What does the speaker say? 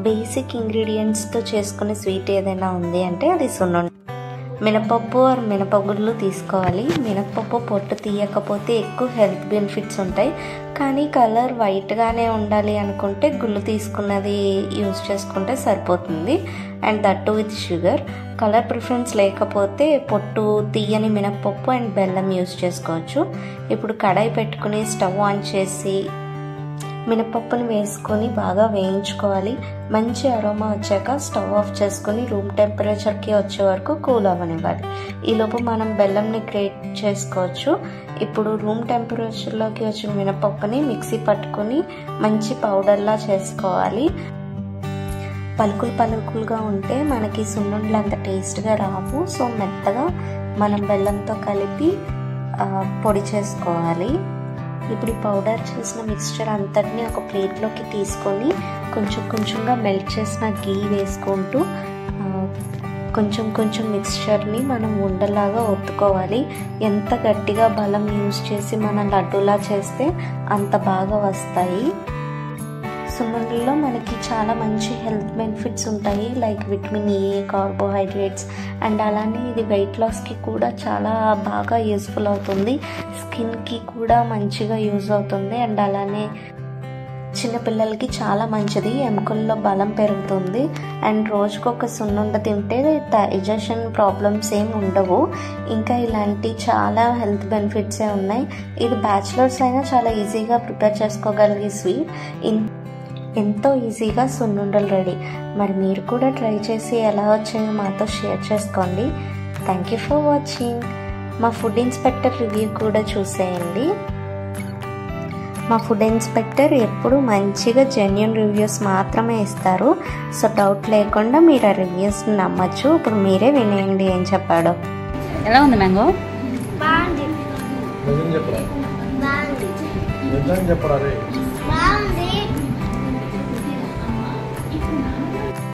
Basic ఇంగ్రీడియంట్స్తో చేసుకునే sweet ఏదైనా ఉంది అంటే అది సున్నుండ. మినపప్పు ఆర్ మినపగుళ్ళు తీసుకోవాలి. మినపప్పు పొట్టు తీయకపోతే ఎక్కువ హెల్త్ బెనిఫిట్స్ ఉంటాయి, కానీ కలర్ వైట్గానే ఉండాలి అనుకుంటే గుళ్ళు తీసుకున్నది యూజ్ చేసుకుంటే సరిపోతుంది. And that with sugar. Colour preference లేకపోతే పొట్టు తీయని మినపప్పు అండ్ బెల్లం యూజ్ చేసుకోవచ్చు. ఇప్పుడు కడాయి పెట్టుకుని స్టవ్ ఆన్ చేసి మినపప్పుని వేసుకొని బాగా వేయించుకోవాలి. మంచి అరోమా వచ్చాక స్టవ్ ఆఫ్ చేసుకొని రూమ్ టెంపరేచర్కి వచ్చే వరకు కూల్ అవ్వనివ్వాలి. ఈలోపు మనం బెల్లంని గ్రేట్ చేసుకోవచ్చు. ఇప్పుడు రూమ్ టెంపరేచర్లోకి వచ్చిన మినపప్పుని మిక్సీ పట్టుకొని మంచి పౌడర్లా చేసుకోవాలి. పలుకులు పలుకులుగా ఉంటే మనకి సున్నుండలు అంత టేస్ట్గా రావు. సో మెత్తగా మనం బెల్లంతో కలిపి పొడి చేసుకోవాలి. ఇప్పుడు ఈ పౌడర్ చేసిన మిక్స్చర్ అంతటిని ఒక ప్లేట్లోకి తీసుకొని కొంచెం కొంచెంగా మెల్ట్ చేసిన గీ వేసుకుంటూ కొంచెం కొంచెం మిక్స్చర్ని మనం ఉండలాగా ఒత్తుకోవాలి. ఎంత గట్టిగా బలం యూజ్ చేసి మనం లడ్డూలా చేస్తే అంత బాగా వస్తాయి. సున్నుండల్లో మనకి చాలా మంచి హెల్త్ బెనిఫిట్స్ ఉంటాయి, like vitamin A, carbohydrates, and అలానే ఇది వెయిట్ లాస్కి కూడా చాలా బాగా యూస్ఫుల్ అవుతుంది. స్కిన్కి కూడా మంచిగా యూజ్ అవుతుంది. అండ్ అలానే చిన్నపిల్లలకి చాలా మంచిది, ఎముకల్లో బలం పెరుగుతుంది. అండ్ రోజుకొక సున్నుండ తింటే డైజెషన్ ప్రాబ్లమ్స్ ఏమి ఉండవు. ఇంకా ఇలాంటి చాలా హెల్త్ బెనిఫిట్సే ఉన్నాయి. ఇది బ్యాచిలర్స్ అయినా చాలా ఈజీగా ప్రిపేర్ చేసుకోగలిగే స్వీట్. ఎంతో ఈజీగా సున్నుండలు రెడీ. మరి మీరు కూడా ట్రై చేసి ఎలా వచ్చాయో మాతో షేర్ చేసుకోండి. Thank you for watching. మా ఫుడ్ ఇన్స్పెక్టర్ రివ్యూ కూడా చూసేయండి. మా ఫుడ్ ఇన్స్పెక్టర్ ఎప్పుడు మంచిగా జెన్యూన్ రివ్యూస్ మాత్రమే ఇస్తారు. సో డౌట్ లేకుండా మీరు ఆ రివ్యూస్ని నమ్మచ్చు. ఇప్పుడు మీరే వినేయండి ఏం చెప్పాడో. ఎలా ఉంది మ్యాంగో? బాగుంది.